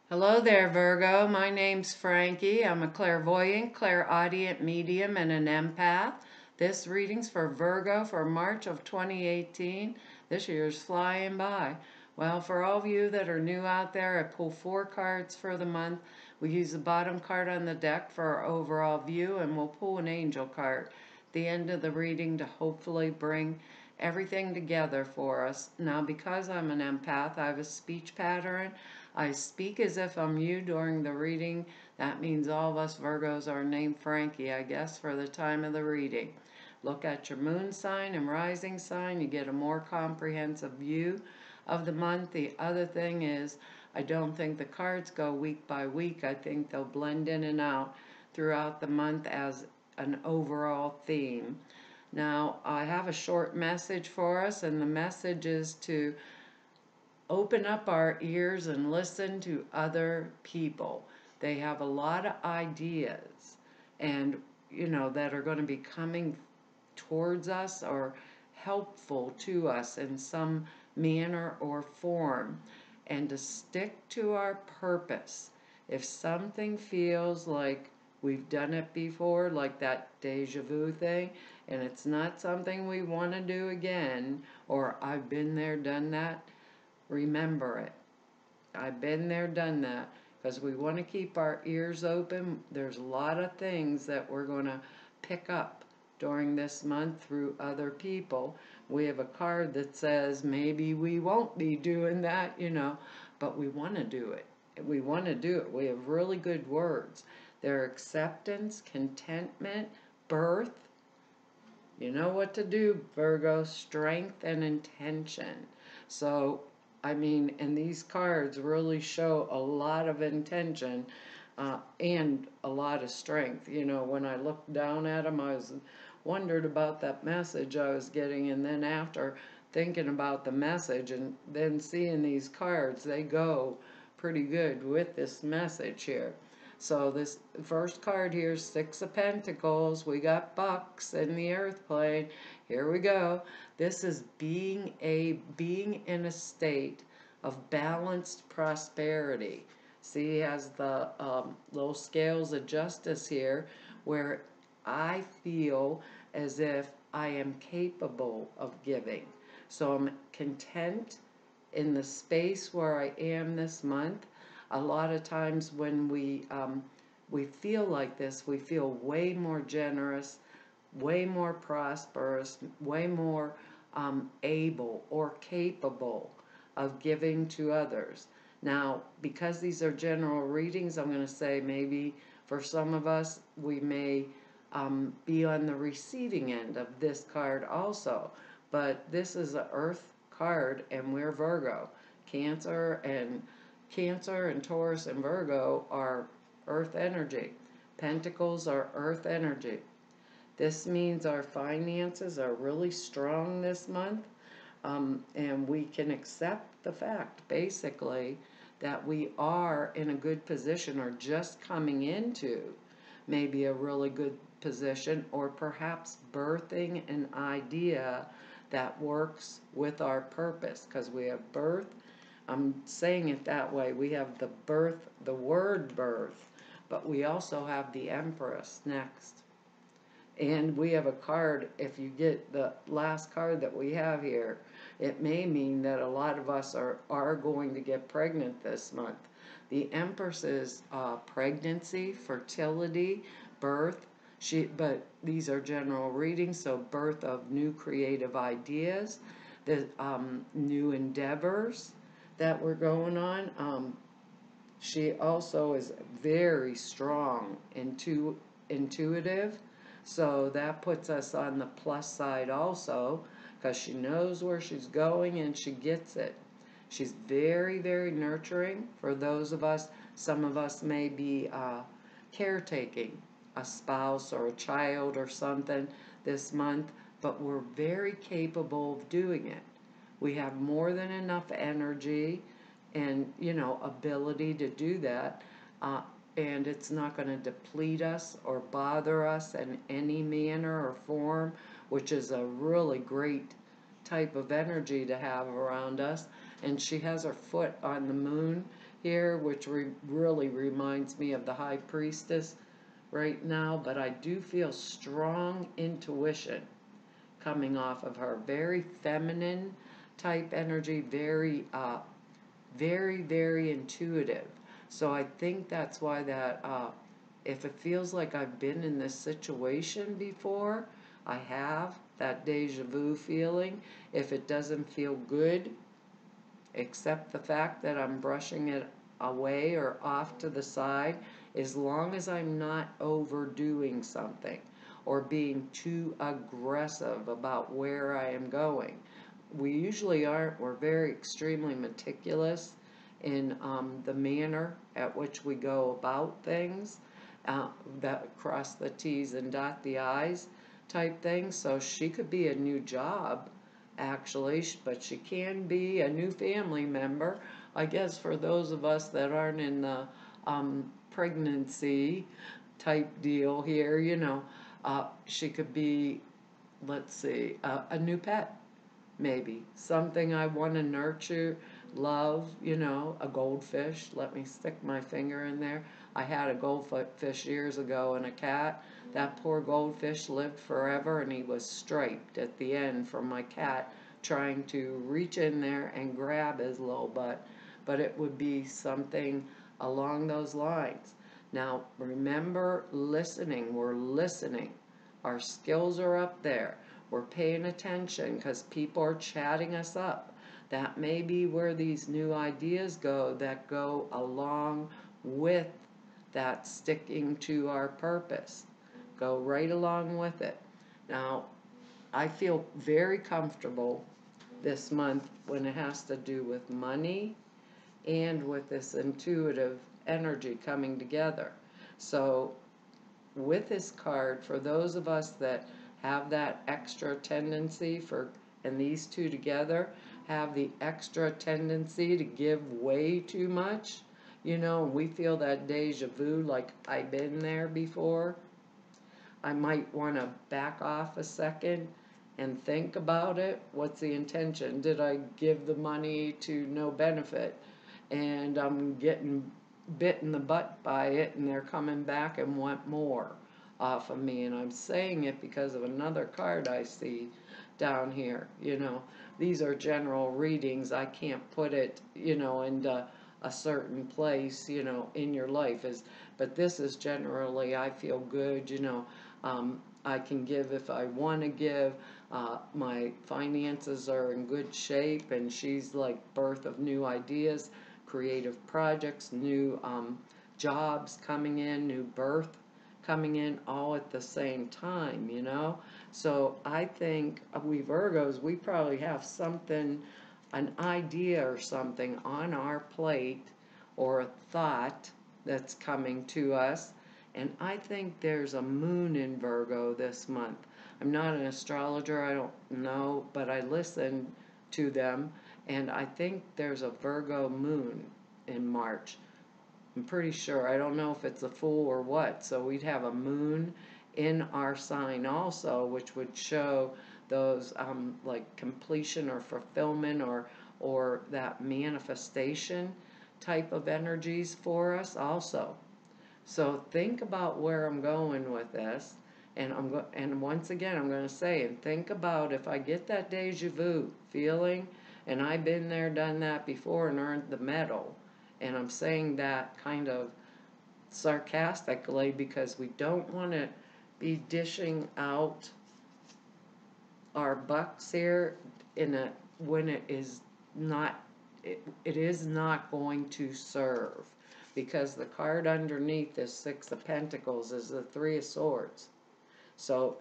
Hello there, Virgo. My name's Frankie. I'm a clairvoyant, clairaudient medium, and an empath. This reading's for Virgo for March of 2018. This year's flying by. Well, for all of you that are new out there, I pull 4 cards for the month. We use the bottom card on the deck for our overall view, and we'll pull an angel card at the end of the reading to hopefully bring everything together for us. Now, because I'm an empath, I have a speech pattern. I speak as if I'm you during the reading. That means all of us Virgos are named Frankie, I guess, for the time of the reading. Look at your moon sign and rising sign. You get a more comprehensive view of the month. The other thing is, I don't think the cards go week by week. I think they'll blend in and out throughout the month as an overall theme. Now, I have a short message for us, and the message is to open up our ears and listen to other people. They have a lot of ideas and that are going to be coming towards us or helpful to us in some manner or form, and to stick to our purpose. If something feels like we've done it before, like that deja vu thing, and it's not something we want to do again, or I've been there, done that, remember it. I've been there, done that, because we want to keep our ears open. There's a lot of things that we're going to pick up during this month through other people. We have a card that says maybe we won't be doing that, but we want to do it. We want to do it. We have really good words. They're acceptance, contentment, birth. You know what to do, Virgo. Strength and intention. So, and these cards really show a lot of intention and a lot of strength. When I looked down at them, I wondered about that message I was getting, and then after thinking about the message and then seeing these cards, they go pretty good with this message here. So this first card here is 6 of Pentacles. We got bucks in the earth plane. Here we go. This is being in a state of balanced prosperity. See, he has the little scales of justice here, where I feel as if I am capable of giving. So I'm content in the space where I am this month. A lot of times when we feel like this, we feel way more generous, way more prosperous, way more able or capable of giving to others. Now, because these are general readings, I'm going to say maybe for some of us, we may be on the receiving end of this card also. But this is an Earth card, and we're Virgo. Cancer and Taurus and Virgo are Earth energy. Pentacles are Earth energy. This means our finances are really strong this month, and we can accept the fact, basically, that we are in a good position or just coming into maybe a really good position, or perhaps birthing an idea that works with our purpose, because we have birth. I'm saying it that way. We have the birth, the word birth, but we also have the Empress next. And we have a card, if you get the last card that we have here, it may mean that a lot of us are going to get pregnant this month. The Empress is pregnancy, fertility, birth. But these are general readings, so birth of new creative ideas, the new endeavors that were going on. She also is very strong, intuitive, so that puts us on the plus side also, because she knows where she's going and she gets it. She's very, very nurturing for those of us. Some of us may be caretaking a spouse or a child or something this month, but we're very capable of doing it. We have more than enough energy and ability to do that, and it's not going to deplete us or bother us in any manner or form, which is a really great type of energy to have around us. And she has her foot on the moon, here, which really reminds me of the High Priestess right now, but I do feel strong intuition coming off of her. Very feminine type energy, very intuitive. So I think that's why that, if it feels like I've been in this situation before, I have that deja vu feeling. If it doesn't feel good, accept the fact that I'm brushing it away or off to the side, as long as I'm not overdoing something or being too aggressive about where I am going. We usually aren't. We're very extremely meticulous in the manner at which we go about things, that cross the T's and dot the I's type thing. So she could be a new job, actually, but she can be a new family member. I guess for those of us that aren't in the pregnancy type deal here, she could be, let's see, a new pet, maybe. Something I want to nurture, love, a goldfish. Let me stick my finger in there. I had a goldfish years ago and a cat. That poor goldfish lived forever, and he was striped at the end from my cat trying to reach in there and grab his little butt. But it would be something along those lines. Now, remember listening. We're listening. Our skills are up there. We're paying attention because people are chatting us up. That may be where these new ideas go that go along with that sticking to our purpose. Go right along with it. Now, I feel very comfortable this month when it has to do with money and with this intuitive energy coming together. So with this card, for those of us that have that extra tendency and these two together have the extra tendency to give way too much, we feel that deja vu, like I've been there before. I might want to back off a second and think about it. What's the intention? Did I give the money to no benefit and I'm getting bit in the butt by it, and they're coming back and want more off of me? And I'm saying it because of another card I see down here. These are general readings. I can't put it, into a certain place, in your life. But this is generally, I feel good, I can give if I want to give. My finances are in good shape, and she's like birth of new ideas, creative projects, new jobs coming in, new birth coming in, all at the same time, So I think we Virgos, we probably have something, an idea or something on our plate or a thought that's coming to us. And I think there's a moon in Virgo this month. I'm not an astrologer, I don't know, but I listen to them, and I think there's a Virgo moon in March. I'm pretty sure. I don't know if it's a full or what. So we'd have a moon in our sign also, which would show those like completion or fulfillment or that manifestation type of energies for us also. So think about where I'm going with this, and and once again I'm going to say, and think about if I get that deja vu feeling, and I've been there, done that before, and earned the medal. And I'm saying that kind of sarcastically because we don't want to be dishing out our bucks here when it is not going to serve, because the card underneath this Six of Pentacles is the Three of Swords. So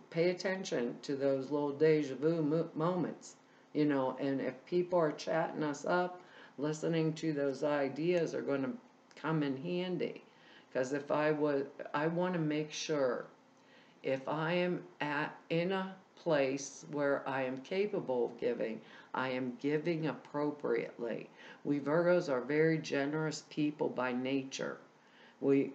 pay attention to those little deja vu moments, and if people are chatting us up, listening to those ideas are going to come in handy. Because I want to make sure if I am in a place where I am capable of giving, I am giving appropriately. We Virgos are very generous people by nature. We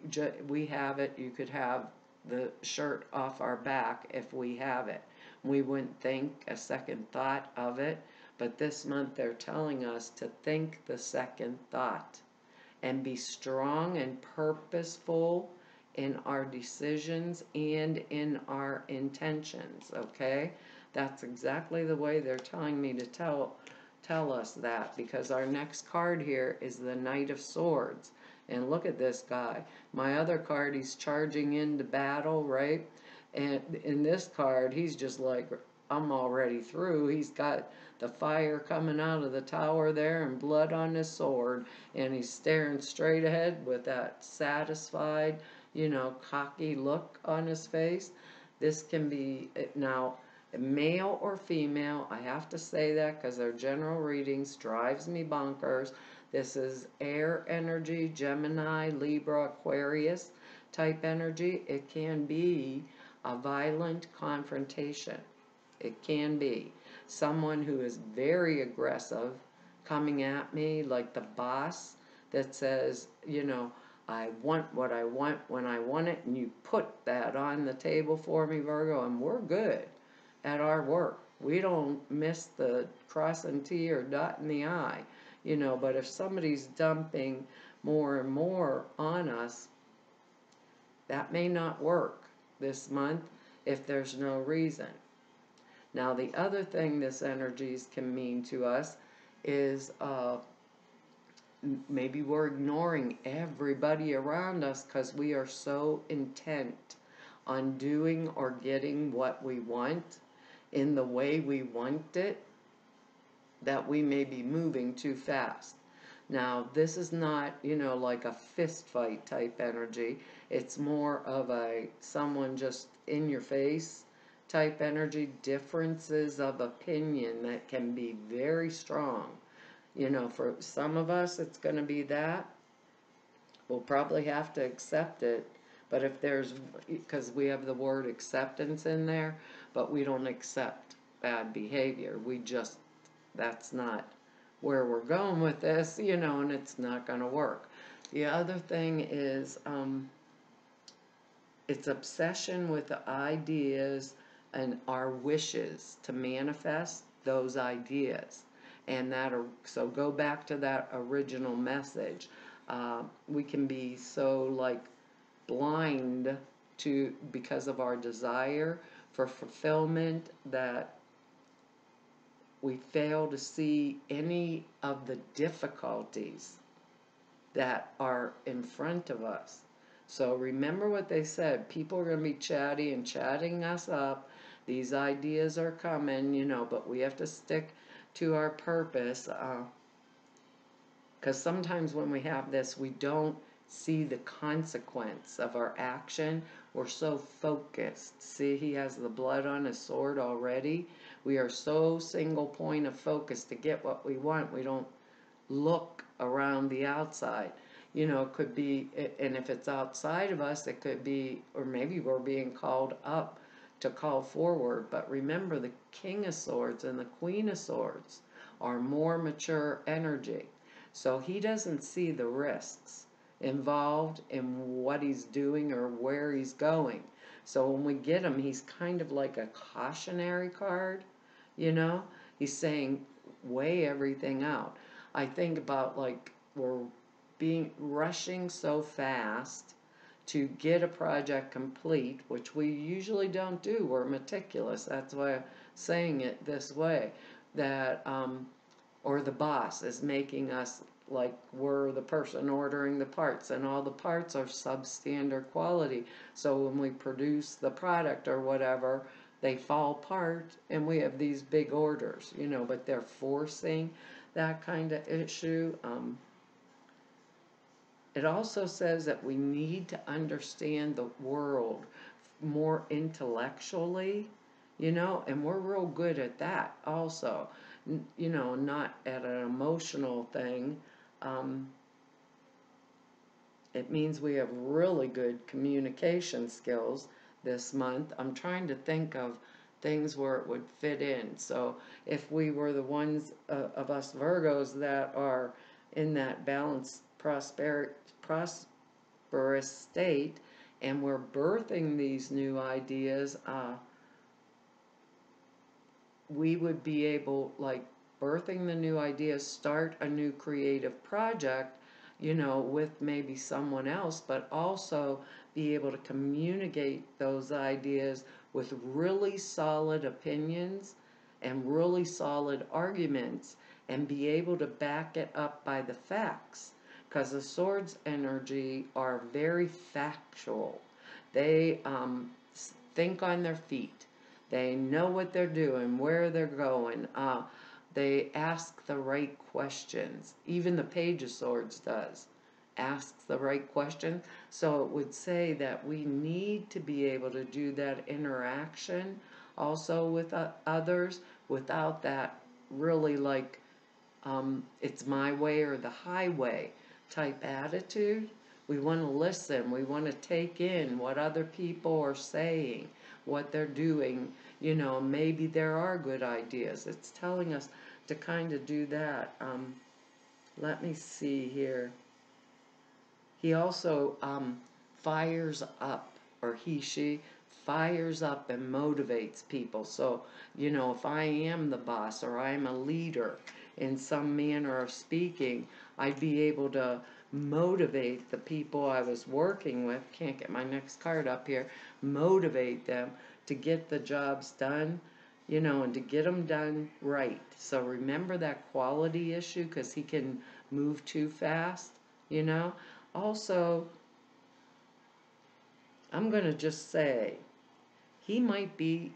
have it. You could have the shirt off our back if we have it. We wouldn't think a second thought of it. But this month they're telling us to think the second thought. and be strong and purposeful in our decisions and in our intentions, okay? That's exactly the way they're telling me to tell us that, because our next card here is the Knight of Swords. And look at this guy. My other card, he's charging into battle, right? And in this card, he's just like, I'm already through. He's got the fire coming out of the tower there and blood on his sword. And he's staring straight ahead with that satisfied, cocky look on his face. This can be, now, male or female. I have to say that because their general readings drives me bonkers. This is air energy, Gemini, Libra, Aquarius type energy. It can be a violent confrontation. It can be someone who is very aggressive coming at me, like the boss that says, I want what I want when I want it, and you put that on the table for me, Virgo, and we're good at our work. We don't miss the crossing T or dotting the I, but if somebody's dumping more and more on us, that may not work this month if there's no reason. Now, the other thing this energies can mean to us is maybe we're ignoring everybody around us because we are so intent on doing or getting what we want in the way we want it that we may be moving too fast. Now, this is not, like a fist fight type energy. It's more of someone just in your face type energy, differences of opinion that can be very strong. For some of us, it's going to be that. We'll probably have to accept it. But if because we have the word acceptance in there, but we don't accept bad behavior. That's not where we're going with this, and it's not going to work. The other thing is, it's obsession with the ideas and our wishes to manifest those ideas. And so go back to that original message. We can be so blind because of our desire for fulfillment that we fail to see any of the difficulties that are in front of us. So remember what they said. People are going to be chatty and chatting us up. These ideas are coming, but we have to stick to our purpose. Because sometimes when we have this, we don't see the consequence of our action. We're so focused. See, he has the blood on his sword already. We are so single point of focus to get what we want. We don't look around the outside. It could be, and if it's outside of us, it could be, or maybe we're being called up to call forward. But remember, the King of Swords and the Queen of Swords are more mature energy. So he doesn't see the risks involved in what he's doing or where he's going. So when we get him, he's kind of like a cautionary card, He's saying, weigh everything out. I think about we're rushing so fast to get a project complete, which we usually don't do. We're meticulous. That's why I'm saying it this way. That, or the boss is making us like we're the person ordering the parts, and all the parts are substandard quality. So when we produce the product or whatever, they fall apart, and we have these big orders, but they're forcing that kind of issue. It also says that we need to understand the world more intellectually, and we're real good at that also, not at an emotional thing. It means we have really good communication skills this month. I'm trying to think of things where it would fit in. So if we were the ones of us Virgos that are in that balanced prosperous state, and we're birthing these new ideas, we would be able, birthing the new ideas, start a new creative project, with maybe someone else, but also be able to communicate those ideas with really solid opinions and really solid arguments, and be able to back it up by the facts. Because the swords energy are very factual. They think on their feet. They know what they're doing, where they're going. They ask the right questions. Even the Page of Swords does. Asks the right question. So it would say that we need to be able to do that interaction also with others without that really like it's my way or the highway type attitude. We want to listen. We want to take in what other people are saying, what they're doing. Maybe there are good ideas. It's telling us to kind of do that. Let me see here. He also fires up, or she fires up and motivates people. So, if I am the boss or I'm a leader in some manner of speaking, I'd be able to motivate the people I was working with. Can't get my next card up here. Motivate them to get the jobs done, and to get them done right. So remember that quality issue, because he can move too fast, Also, I'm going to just say, he might be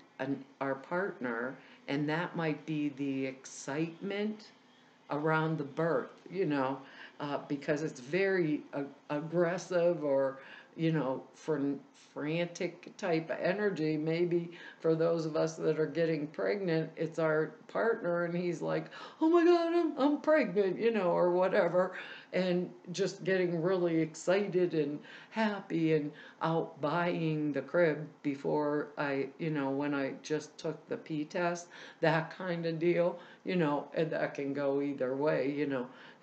our partner, and that might be the excitement around the birth, because it's very aggressive or, frantic type of energy. Maybe for those of us that are getting pregnant, it's our partner and he's like, oh my God, I'm pregnant, or whatever, and just getting really excited and happy and out buying the crib before when I just took the P test, that kind of deal, and that can go either way,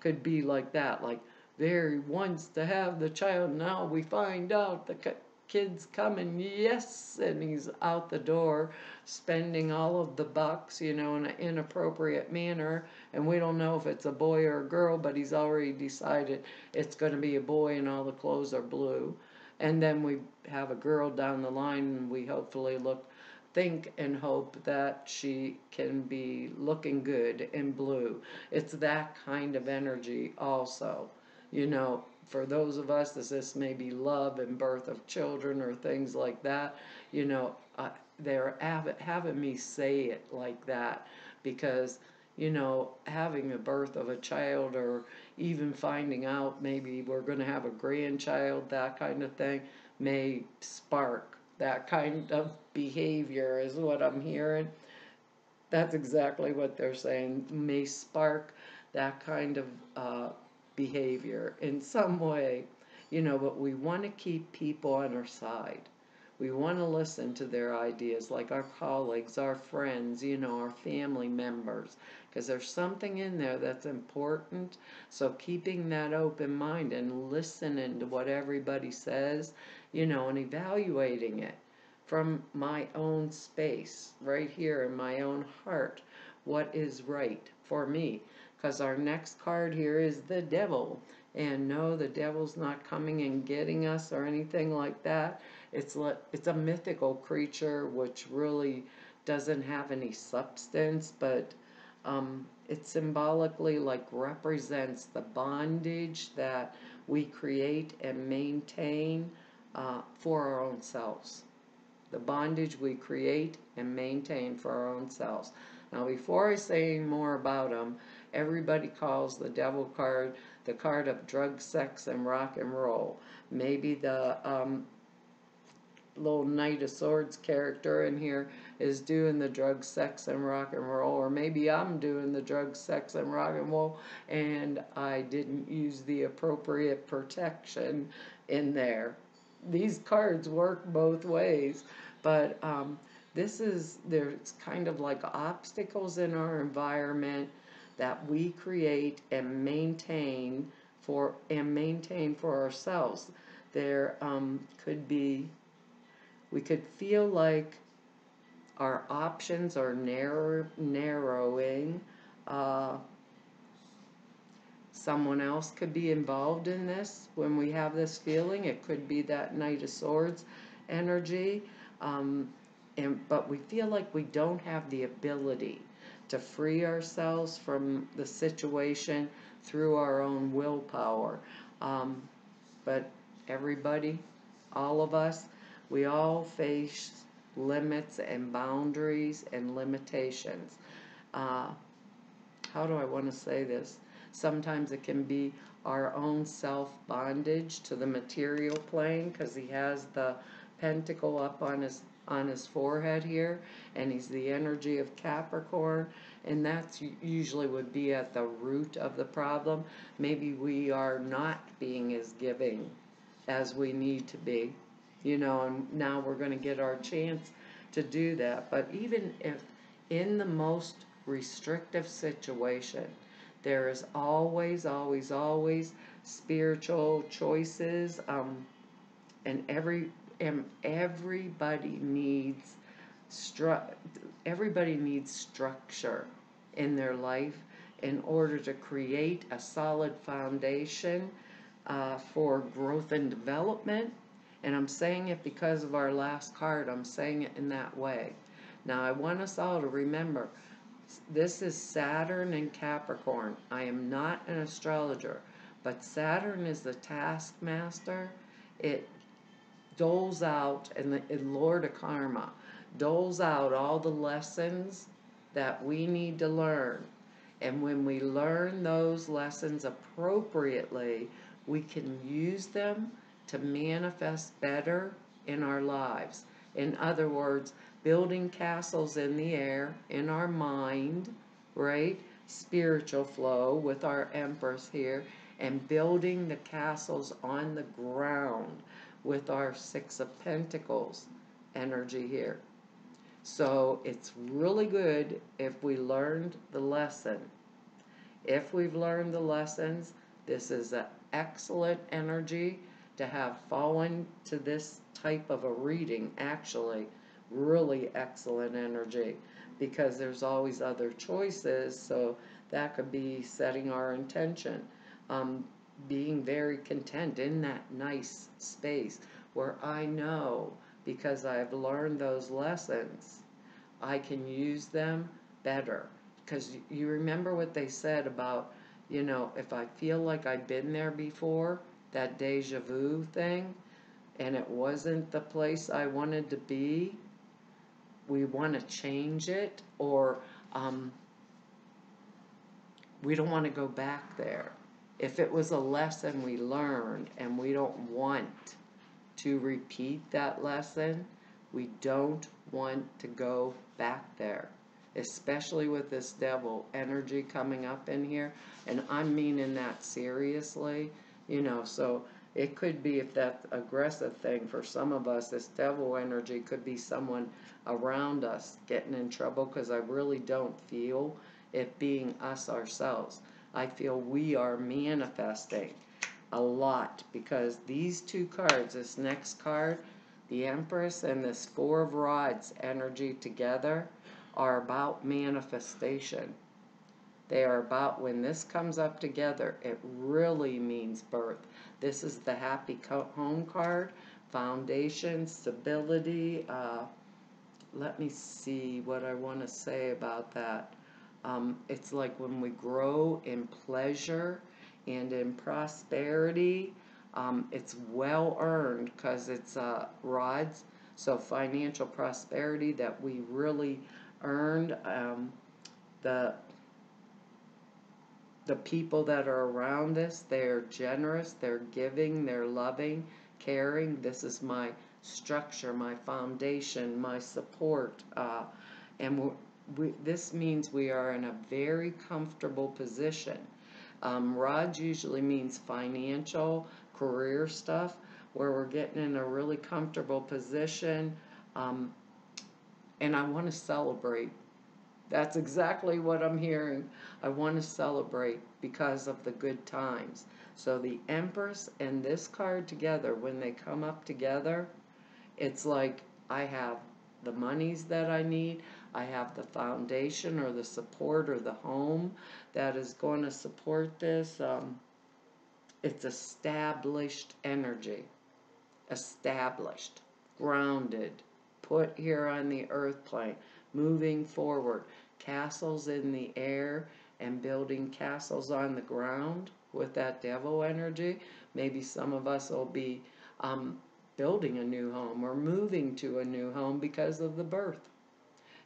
could be like that, like there he wants to have the child, now we find out the kid's coming, yes, and he's out the door spending all of the bucks, in an inappropriate manner, and we don't know if it's a boy or a girl, but he's already decided it's going to be a boy and all the clothes are blue. And then we have a girl down the line, and we hopefully think and hope that she can be looking good in blue. It's that kind of energy also. For those of us, this may be love and birth of children or things like that, they're having me say it like that because, having a birth of a child or even finding out maybe we're going to have a grandchild, that kind of thing, may spark that kind of behavior is what I'm hearing. That's exactly what they're saying, may spark that kind of behavior in some way, but we want to keep people on our side. We want to listen to their ideas, like our colleagues, our friends, our family members, because there's something in there that's important. So keeping that open mind and listening to what everybody says, and evaluating it from my own space, right here in my own heart, what is right for me. Because our next card here is the devil. And no, the devil's not coming and getting us or anything like that. It's a mythical creature which really doesn't have any substance, but it symbolically represents the bondage that we create and maintain for our own selves. The bondage we create and maintain for our own selves. Now, before I say any more about them, everybody calls the devil card the card of drug, sex, and rock and roll. Maybe the little Knight of Swords character in here is doing the drug, sex, and rock and roll, or maybe I'm doing the drug, sex, and rock and roll, and I didn't use the appropriate protection in there. These cards work both ways, but there's kind of like obstacles in our environment that we create and maintain for ourselves. There could be, we could feel like our options are narrowing. someone else could be involved in this when we have this feeling. It could be that Knight of Swords energy. But we feel like we don't have the ability to free ourselves from the situation through our own willpower. But everybody, all of us, we all face limits and boundaries and limitations. How do I want to say this? Sometimes it can be our own self-bondage to the material plane, because he has the pentacle up on his forehead here, and he's the energy of Capricorn, and that's usually would be at the root of the problem. Maybe we are not being as giving as we need to be, and now we're going to get our chance to do that. But even if in the most restrictive situation, there is always, always, always spiritual choices, and everybody needs everybody needs structure in their life in order to create a solid foundation for growth and development. And I'm saying it because of our last card. I'm saying it in that way. Now, I want us all to remember, this is Saturn and Capricorn. I am not an astrologer, but Saturn is the taskmaster. It doles out, and the Lord of Karma doles out all the lessons that we need to learn. And when we learn those lessons appropriately, we can use them to manifest better in our lives. In other words, building castles in the air, in our mind, right? Spiritual flow with our Empress here, and building the castles on the ground with our Six of Pentacles energy here. So it's really good if we learned the lesson. If we've learned the lessons, this is an excellent energy to have fallen to this type of a reading. Actually, really excellent energy, because there's always other choices. So that could be setting our intention, being very content in that nice space where I know, because I've learned those lessons, I can use them better. Because you remember what they said about, if I feel like I've been there before, that deja vu thing, and it wasn't the place I wanted to be, we want to change it, or we don't want to go back there. If it was a lesson we learned and we don't want to repeat that lesson, we don't want to go back there, especially with this devil energy coming up in here. And I'm meaning that seriously, so it could be, if that aggressive thing for some of us, this devil energy could be someone around us getting in trouble, because I really don't feel it being us ourselves. I feel we are manifesting a lot, because these two cards, this next card, the Empress, and this Four of Rods energy together, are about manifestation. They are about, when this comes up together, it really means birth. This is the Happy Home card, foundation, stability. Let me see what I want to say about that. It's like when we grow in pleasure and in prosperity, it's well earned, because it's rods. So financial prosperity that we really earned. The people that are around us, they're generous, they're giving, they're loving, caring. This is my structure, my foundation, my support. And this means we are in a very comfortable position. Rods usually means financial, career stuff, where we're getting in a really comfortable position. And I want to celebrate. That's exactly what I'm hearing. I want to celebrate because of the good times. So the Empress and this card together, when they come up together, it's like I have the monies that I need. I have the foundation or the support or the home that is going to support this. It's established energy, established, grounded, put here on the earth plane, moving forward, castles in the air and building castles on the ground with that devil energy. Maybe some of us will be building a new home or moving to a new home because of the birth.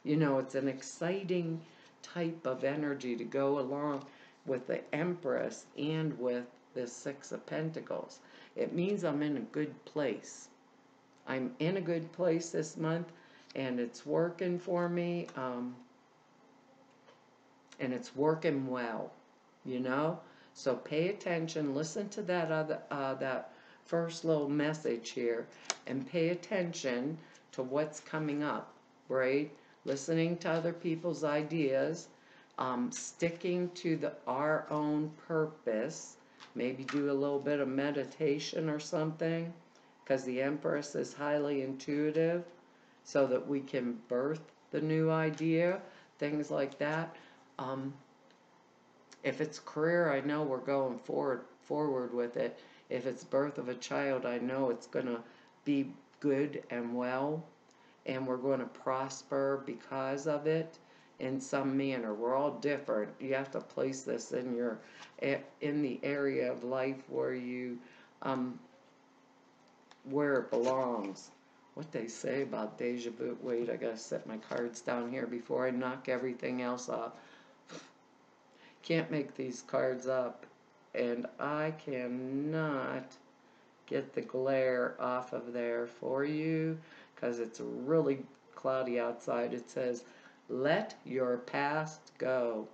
You know, it's an exciting type of energy to go along with the Empress and with the Six of Pentacles. It means I'm in a good place. I'm in a good place this month, and it's working for me, and it's working well, you know? So pay attention, listen to that that first little message here, and pay attention to what's coming up, right? Listening to other people's ideas, sticking to our own purpose, maybe do a little bit of meditation or something, because the Empress is highly intuitive, so that we can birth the new idea, things like that. If it's career, I know we're going forward with it. If it's birth of a child, I know it's going to be good and well, and we're going to prosper because of it in some manner. We're all different. You have to place this in the area of life where you where it belongs. What they say about deja vu. Wait, I gotta set my cards down here before I knock everything else off. Can't make these cards up, and I cannot get the glare off of there for you because it's really cloudy outside. It says, let your past go.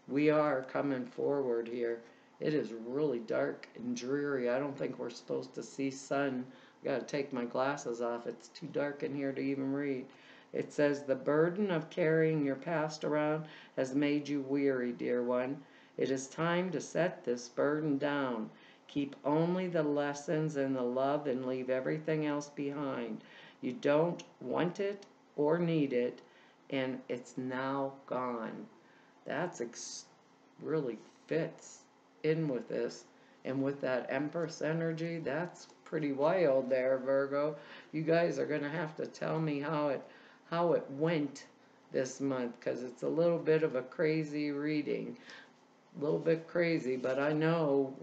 We are coming forward here. It is really dark and dreary. I don't think we're supposed to see sun. I gotta take my glasses off. It's too dark in here to even read. It says, the burden of carrying your past around has made you weary, dear one. It is time to set this burden down. Keep only the lessons and the love and leave everything else behind. You don't want it or need it, and it's now gone. That's really fits in with this. And with that Empress energy, that's pretty wild there, Virgo. You guys are going to have to tell me how it went this month, because it's a little bit of a crazy reading. A little bit crazy, but I know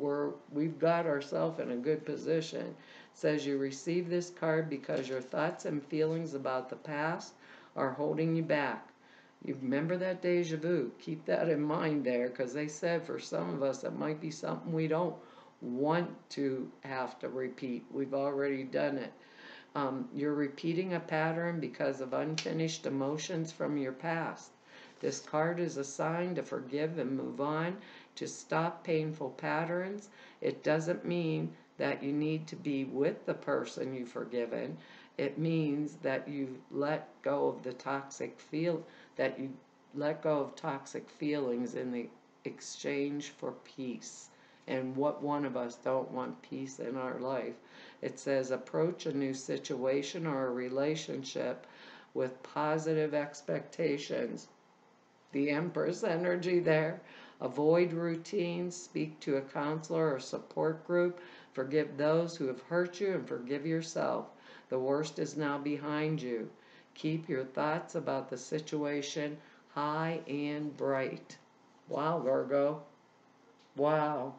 we've got ourselves in a good position. It says you receive this card because your thoughts and feelings about the past are holding you back. You remember that deja vu. Keep that in mind there, because they said for some of us it might be something we don't want to have to repeat. We've already done it. You're repeating a pattern because of unfinished emotions from your past. This card is a sign to forgive and move on, to stop painful patterns. It doesn't mean that you need to be with the person you've forgiven. It means that you let go of the toxic toxic feelings in the exchange for peace. And what one of us don't want peace in our life? It says approach a new situation or a relationship with positive expectations. The Empress energy there. Avoid routines, speak to a counselor or support group, forgive those who have hurt you, and forgive yourself. The worst is now behind you. Keep your thoughts about the situation high and bright. Wow, Virgo. Wow.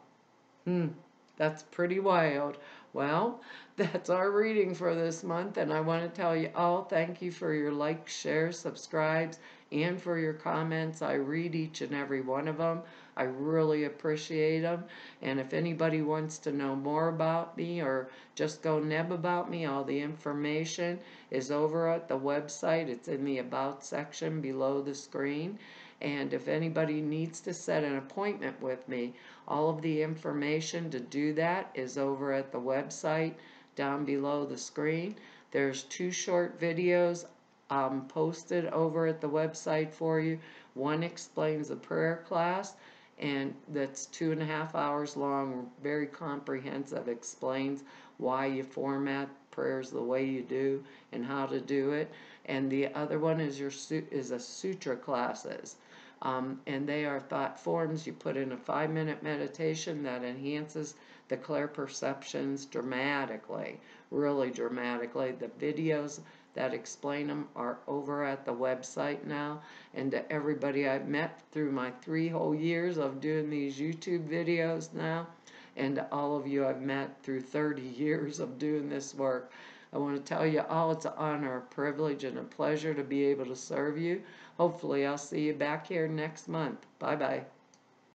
That's pretty wild. Well, that's our reading for this month, and I want to tell you all thank you for your likes, shares, subscribes, and for your comments. I read each and every one of them. I really appreciate them. And if anybody wants to know more about me or just go neb about me, all the information is over at the website. It's in the About section below the screen. And if anybody needs to set an appointment with me, all of the information to do that is over at the website down below the screen. There's 2 short videos posted over at the website for you. One explains the prayer class, and that's 2.5 hours long, very comprehensive, explains why you format prayers the way you do and how to do it. And the other one is a sutra classes. And they are thought forms. You put in a 5-minute meditation that enhances the clear perceptions dramatically, really dramatically. The videos that explain them are over at the website now. And to everybody I've met through my 3 whole years of doing these YouTube videos now, and to all of you I've met through 30 years of doing this work, I want to tell you all it's an honor, a privilege, and a pleasure to be able to serve you. Hopefully I'll see you back here next month. Bye-bye.